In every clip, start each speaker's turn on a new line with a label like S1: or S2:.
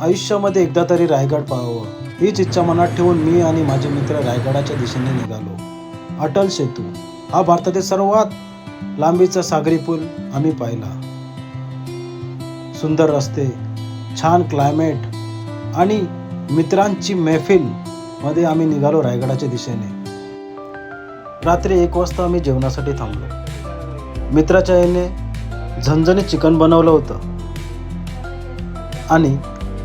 S1: आयुष्यामध्ये एकदा तरी रायगड पाहावं हीच इच्छा मनात ठेवून मी आणि माझे मित्र रायगडाच्या दिशेने निघालो. अटल सेतू हा भारतातील सर्वात लांबीचा सागरी पूल आम्ही पाहिला. सुंदर रस्ते, छान क्लायमेट आणि मित्रांची मैफिल मध्ये आम्ही निघालो रायगडाच्या दिशेने. रात्री 1 वाजता आम्ही जेवणासाठी थांबलो. मित्राच्या याने झणझणीत चिकन बनवलं होतं आणि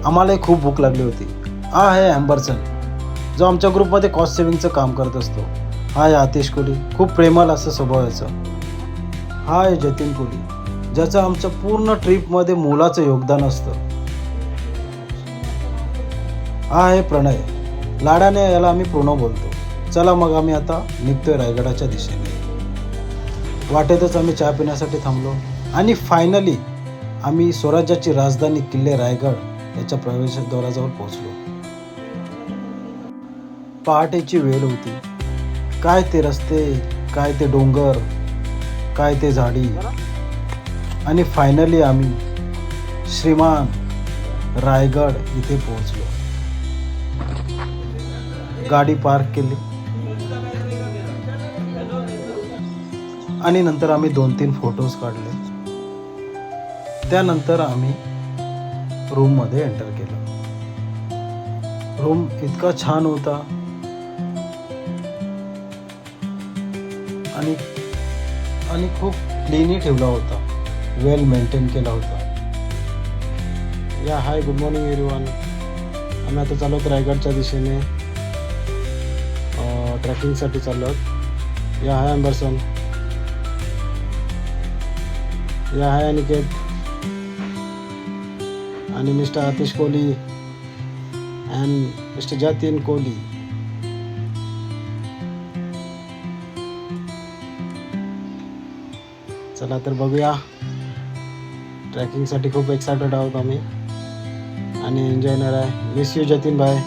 S1: आम्हालाही खूप भूक लागली होती. हा आहे अँबरसन, जो आमच्या ग्रुपमध्ये कॉस्ट सेव्हिंगचं काम करत असतो. हा आहे आतिश कोहली, खूप प्रेमळ असं स्वभावाचं. हा आहे जतीन कोहली, ज्याचं आमच्या पूर्ण ट्रिपमध्ये मोलाचं योगदान असतं. हा आहे प्रणय, लाडाने याला आम्ही प्रणव बोलतो. चला मग आम्ही आता निघतोय रायगडाच्या दिशेने. वाटेतच आम्ही चहा पिण्यासाठी थांबलो आणि फायनली आम्ही स्वराज्याची राजधानी किल्ले रायगड याच्या प्रवेशद्वाराजवळ पोहोचलो. पहाटेची वेळ होती. काय ते रस्ते, काय ते डोंगर, काय ते झाडी आणि फायनली आम्ही श्रीमान रायगड इथे पोहोचलो. गाडी पार्क केली आणि नंतर आम्ही 2-3 फोटोज काढले. त्यानंतर आम्ही रूममध्ये एंटर केलं. रूम इतका छान होता आणि खूप क्लीनही ठेवला होता, वेल मेंटेन केला होता. हाय, गुड मॉर्निंग एव्हरीवन. आम्ही आता चाललो आहोत रायगडच्या दिशेने, ट्रॅकिंगसाठी चाललो आहोत. हाय अँबरसन. हाय अनिकेत आणि mister Atish Kohli and mister Jatin Kohli. चला तर बघूया. ट्रॅकिंगसाठी खूप एक्सायटेड आहोत आम्ही आणि एन्जॉय येणार आहे. मिस यू जतीन भाई.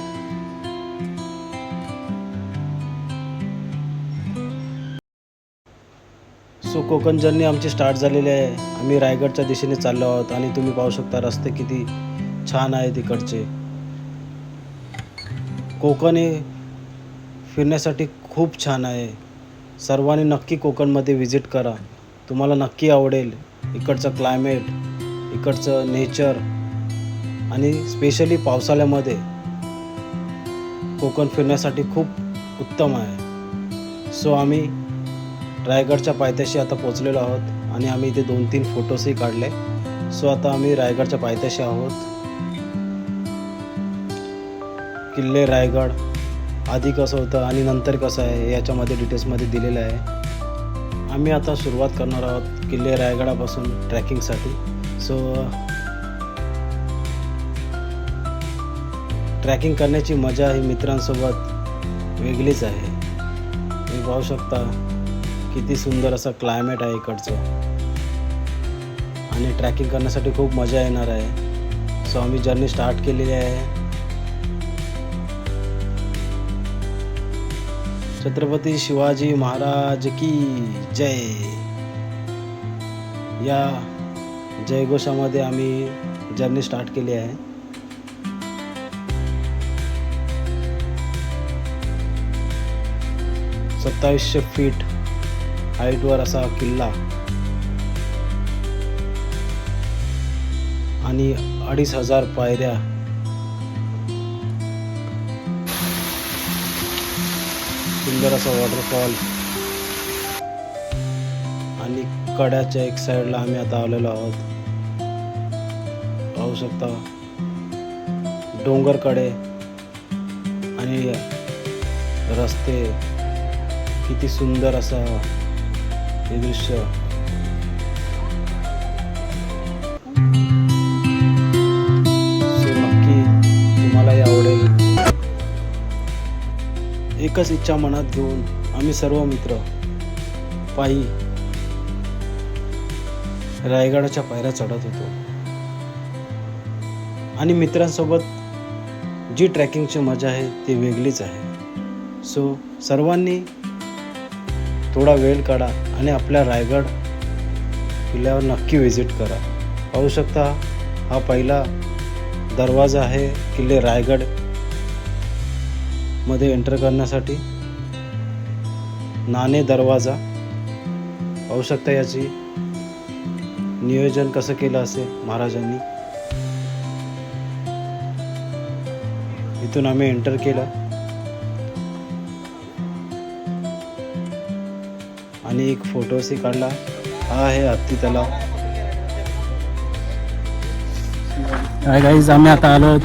S1: सो कोकण जर्नी आमची स्टार्ट झालेली आहे. आम्ही रायगडच्या दिशेने चाललो आहोत आणि तुम्ही पाहू शकता रस्ते किती छान आहे तिकडचे. कोकण हे फिरण्यासाठी खूप छान आहे. सर्वांनी नक्की कोकणमध्ये व्हिजिट करा, तुम्हाला नक्की आवडेल. इकडचं क्लायमेट, इकडचं नेचर आणि स्पेशली पावसाळ्यामध्ये कोकण फिरण्यासाठी खूप उत्तम आहे. सो आम्ही रायगडच्या पायथ्याशी आता पोचलेलो आहोत आणि आम्ही इथे 2-3 फोटोजही काढले. सो आता आम्ही रायगडच्या पायथ्याशी आहोत. किल्ले रायगड आधी कसं होतं आणि नंतर कसं आहे याच्यामध्ये डिटेल्समध्ये दिलेलं आहे. आम्ही आता सुरुवात करणार आहोत किल्ले रायगडापासून ट्रॅकिंगसाठी. सो ट्रॅकिंग करण्याची मजा ही मित्रांसोबत वेगळीच आहे. तुम्ही पाहू शकता किती सुंदर असं क्लायमेट आहे इकडचं आणि ट्रॅकिंग करण्यासाठी खूप मजा येणार आहे. सो आम्ही जर्नी स्टार्ट केलेली आहे. छत्रपती शिवाजी महाराज की जय या जयघोषामध्ये आम्ही जर्नी स्टार्ट केली आहे. सत्तावीसशे फीट हाईटवर असा किल्ला आणि 2500 पायऱ्या. सुंदर असा वॉटरफॉल आणि कड्याच्या एक साईडला आम्ही आता आलेलो आहोत. पाहू शकता डोंगर कडे आणि रस्ते, किती सुंदर असं हे दृश्य. नक्की तुम्हालाही आवडेल. एकच इच्छा मनात घेऊन आम्ही सर्व मित्र पायी रायगडाच्या पायऱ्या चढत होतो आणि मित्रांसोबत जी ट्रॅकिंगची मजा आहे ती वेगळीच आहे. सो सर्वांनी थोडा वेळ काढा आणि आपल्या रायगड किल्ल्यावर नक्की व्हिजिट करा. पाहू शकता हा पहिला दरवाजा आहे किल्ले रायगड मध्ये एंटर करण्यासाठी. नाणे दरवाजा पाहू शकता, याची नियोजन कसं केलं असेल महाराजांनी. इथून आम्ही एंटर केलं आणि एक फोटोही काढला. हा आहे हत्ती तलाव. हाय गाईज, आम्ही आता आलो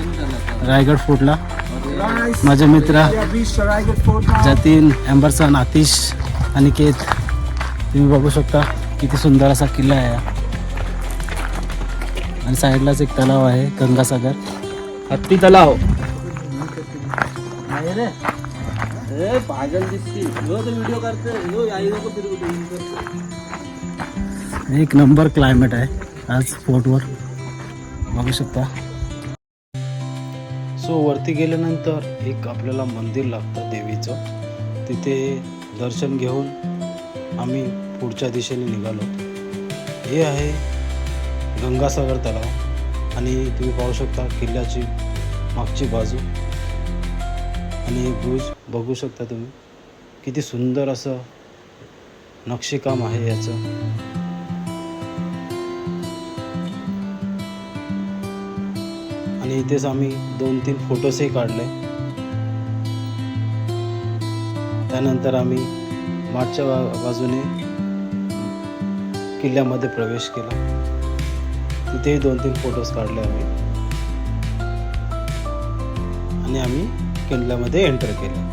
S1: रायगड फोर्टला. माझे मित्र जतीन, एम्बरसन, आतिश, अनिकेत. तुम्ही बघू शकता किती सुंदर असा किल्ला आहे आणि साईडलाच एक तलाव आहे, गंगासागर. हत्ती तलाव. एक नंबर क्लायमेट आहे आज फोर्टवर, बघू शकता. सो वरती गेल्यानंतर एक आपल्याला मंदिर लागतं देवीचं. तिथे दर्शन घेऊन आम्ही पुढच्या दिशेने निघालो. हे आहे गंगासागर तलाव आणि तुम्ही पाहू शकता किल्ल्याची मागची बाजू आणि एक ब्रुज बघू शकता तुम्ही. किती सुंदर असं नक्षीकाम आहे याचं. आणि इथेच आम्ही 2-3 फोटोजही काढले. त्यानंतर आम्ही मागच्या बाजूने किल्ल्यामध्ये प्रवेश केला. तिथेही 2-3 फोटोज काढले आम्ही आणि आम्ही किल्ल्यामध्ये एंटर केलं.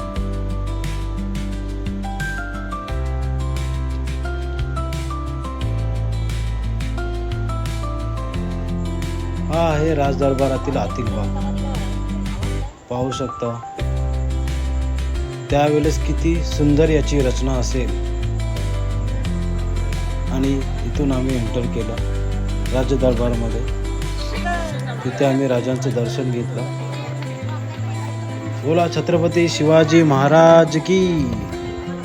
S1: हा आहे राजदरबारातील आतील भाग, पाहू शकता. त्यावेळेस किती सुंदर याची रचना असेल. आणि इथून आम्ही एंटर केलं राजदरबारमध्ये. तिथे आम्ही राजांचं दर्शन घेतलं. बोला छत्रपती शिवाजी महाराज की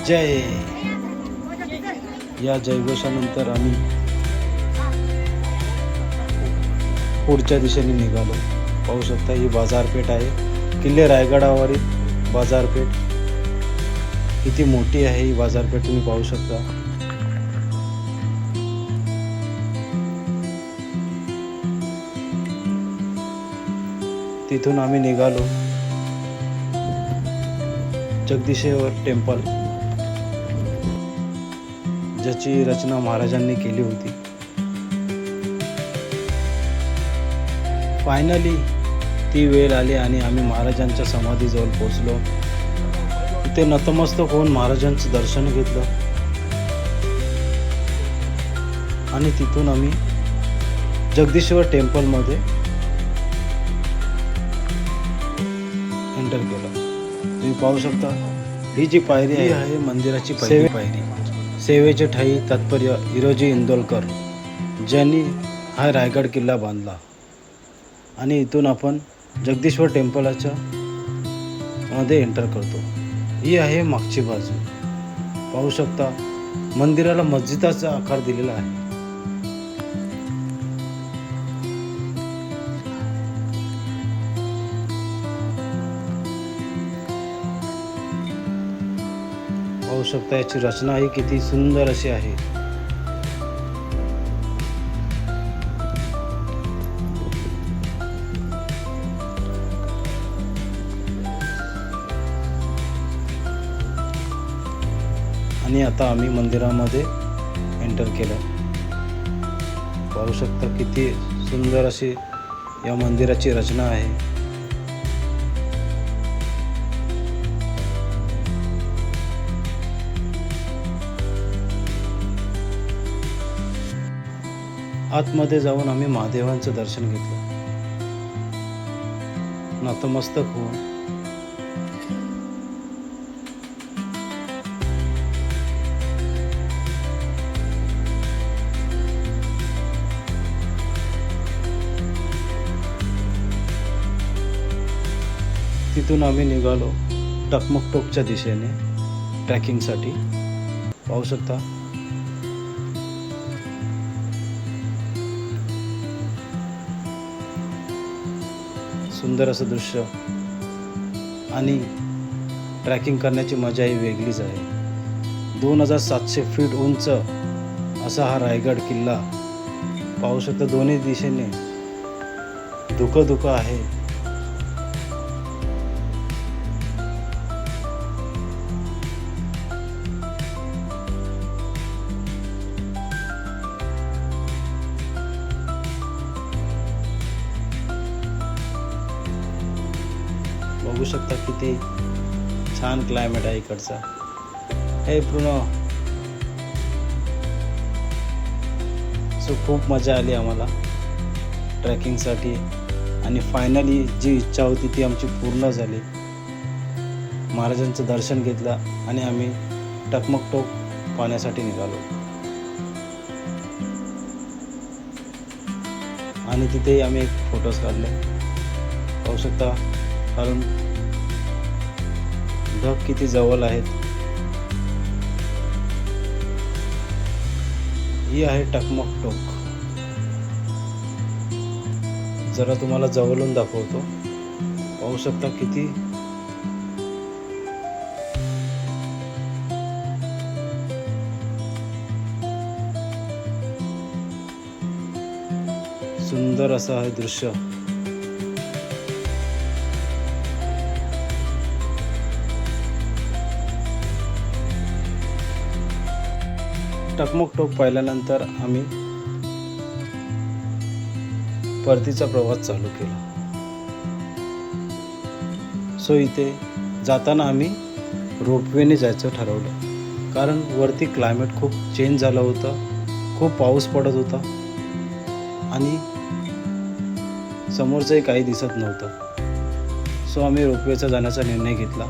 S1: जय. या जयघोषानंतर आम्ही पुढच्या दिशेने निघालो. पाहू शकता ही बाजारपेठ आहे, किल्ले रायगडावरील बाजारपेठ. किती मोठी आहे ही बाजारपेठ तुम्ही पाहू शकता. तिथून आम्ही निघालो जगदीश्वर टेम्पल, ज्याची रचना महाराजांनी केली होती. फायनली ती वेळ आली आणि आम्ही महाराजांच्या समाधीजवळ पोहोचलो. तिथे नतमस्तक होऊन महाराजांचं दर्शन घेतलं आणि तिथून आम्ही जगदीश्वर टेम्पलमध्ये एंटर केलं. तुम्ही पाहू शकता ही जी पायरी आहे मंदिराची पहिली पायरी. सेवेचे ठाई तात्पर्य हिरोजी इंदोलकर ज्यांनी हा रायगड किल्ला बांधला. आणि इथून आपण जगदीश्वर टेम्पलच्या मध्ये एंटर करतो. ही आहे मागची बाजू, पाहू शकता. मंदिराला मस्जिदाचा आकार दिलेला आहे. पाहू शकता याची रचना ही किती सुंदर अशी आहे. आणि आता आम्ही मंदिरामध्ये एंटर केलं. पाहू शकता किती सुंदर अशी या मंदिराची रचना आहे. आतमध्ये जाऊन आम्ही महादेवांचं दर्शन घेतलं नतमस्तक होऊन. तिथून आम्ही निघालो टकमकटोकच्या दिशेने ट्रॅकिंगसाठी. पाहू शकता सुंदर असं दृश्य आणि ट्रॅकिंग करण्याची मजा ही वेगळीच आहे. 2700 फीट उंच असा हा रायगड किल्ला पाहू शकता. दोन्ही दिशेने धुकं आहे. बघू शकता किती छान क्लायमेट आहे इकडचा. हे पूर्ण खूप मजा आली आम्हाला ट्रेकिंगसाठी आणि फायनली जी इच्छा होती ती आमची पूर्ण झाली. महाराजांचं दर्शन घेतलं आणि आम्ही टकमक टोक पाहण्यासाठी निघालो. आणि तिथेही आम्ही एक फोटोज काढले. पाहू शकता कारण ढग किती जवळ आहेत. ही आहे टकमक टोक. जरा तुम्हाला जवळून दाखवतो. पाहू शकता किती सुंदर असं आहे दृश्य. टकमक टोक पाहिल्यानंतर आम्ही परतीचा प्रवास चालू केला. सो इथे जाताना आम्ही रोपवेने जायचं ठरवलं कारण वरती क्लायमेट खूप चेंज झालं होतं. खूप पाऊस पडत होता आणि समोरचंही काही दिसत नव्हतं. सो आम्ही रोपवेचा जाण्याचा निर्णय घेतला.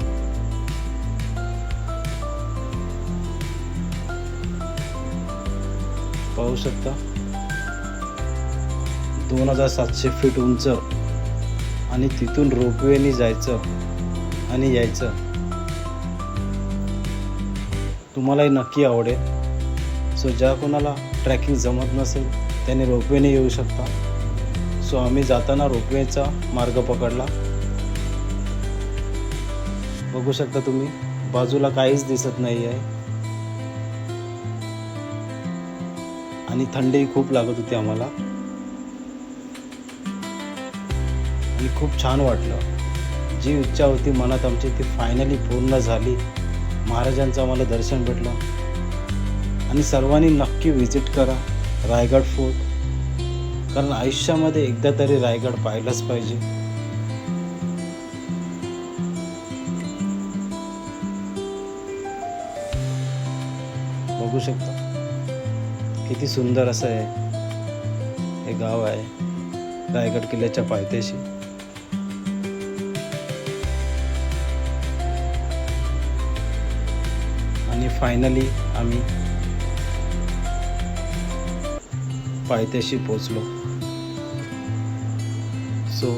S1: पाहू शकता 2700 फीट उंच आणि तिथून रोपवेने जायचं आणि यायचं. तुम्हालाही नक्की आवडेल. सो ज्या कोणाला ट्रॅकिंग जमत नसेल त्याने रोपवेने येऊ शकता. सो आम्ही जाताना रोपवेचा मार्ग पकडला. बघू शकता तुम्ही बाजूला काहीच दिसत नाही आहे आणि थंडी खूप लागत होती आम्हाला आणि खूप छान वाटलं. जी इच्छा होती मनात आमची ती फायनली पूर्ण झाली. महाराजांचं आम्हाला दर्शन भेटलं. आणि सर्वांनी नक्की व्हिजिट करा रायगड फोर्ट, कारण आयुष्यामध्ये एकदा तरी रायगड पाहिलंच पाहिजे. बघू शकता किती सुंदर असं आहे हे गाव आहे रायगड किल्ल्याच्या पायथ्याशी. आणि फायनली आम्ही पायथ्याशी पोचलो. सो